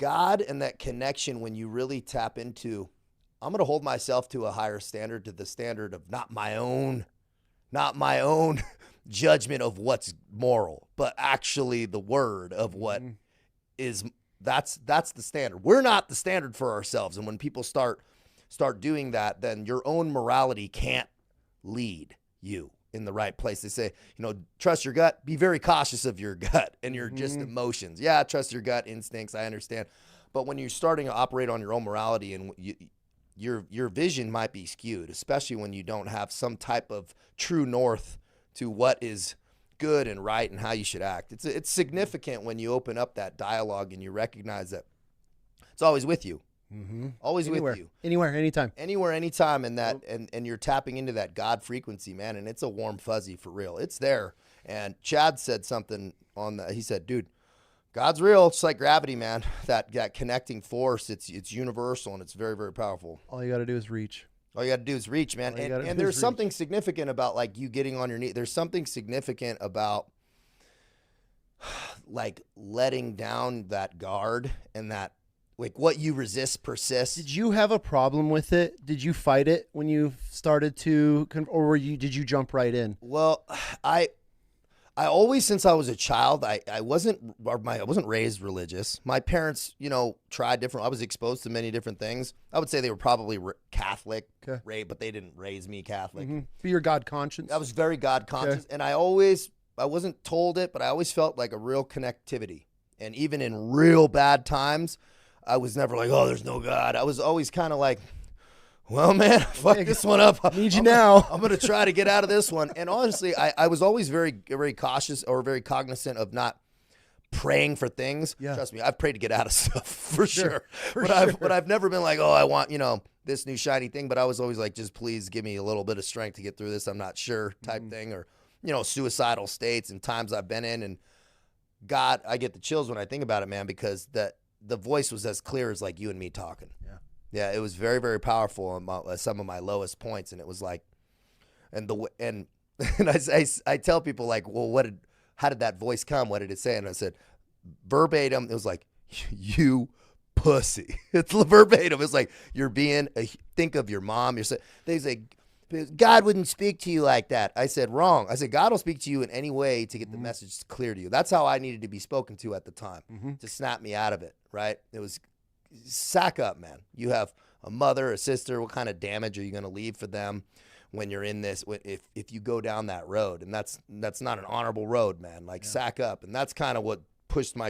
God and that connection, when you really tap into, I'm going to hold myself to a higher standard, to the standard of not my own judgment of what's moral, but actually the word of what is, that's the standard. We're not the standard for ourselves. And when people start doing that, then your own morality can't lead you in the right place. They say, trust your gut, be very cautious of your gut and your just emotions. Yeah, trust your gut instincts, I understand. But when you're starting to operate on your own morality, and your vision might be skewed, especially when you don't have some type of true north to what is good and right and how you should act. It's significant when you open up that dialogue and you recognize that it's always with you. Always Anywhere. with you. Anywhere, anytime. Anywhere, anytime, and that and you're tapping into that God frequency, man, and it's a warm fuzzy for real. It's there. And Chad said something on that. He said, dude, God's real. It's like gravity, man. That connecting force, it's universal, and it's very, very powerful. All you got to do is reach. All you got to do is reach, man. And there's something significant about like you getting on your knee. There's something significant about like letting down that guard, and that like what you resist persists. Did you have a problem with it? Did you fight it when you started to, or did you jump right in? Well, I always, since I was a child, I wasn't raised religious. My parents, tried different. I was exposed to many different things. I would say they were probably Catholic, okay, but they didn't raise me Catholic. Be your God conscious. I was very God conscious, okay, and I wasn't told it, but I always felt like a real connectivity. And even in real bad times, I was never like, oh, there's no God. I was always kind of like, well, man, fuck this one up. I need you now. I'm going to try to get out of this one. And honestly, I was always very, very cautious or very cognizant of not praying for things. Yeah. Trust me, I've prayed to get out of stuff for sure. But I've never been like, oh, I want, this new shiny thing. But I was always like, just please give me a little bit of strength to get through this. I'm not sure type thing, or, suicidal states and times I've been in. And God, I get the chills when I think about it, man, because the voice was as clear as like you and me talking. Yeah, it was very, very powerful on some of my lowest points, and it was like, and I tell people like, well, how did that voice come? What did it say? And I said, verbatim, it was like, you pussy. It's verbatim. It's like, think of your mom. They say, God wouldn't speak to you like that. I said, wrong. I said, God will speak to you in any way to get the message clear to you. That's how I needed to be spoken to at the time, to snap me out of it, right? It was, sack up, man. You have a mother, a sister. What kind of damage are you going to leave for them when you're in this, if you go down that road? And that's not an honorable road, man. Like, sack up. And that's kind of what pushed my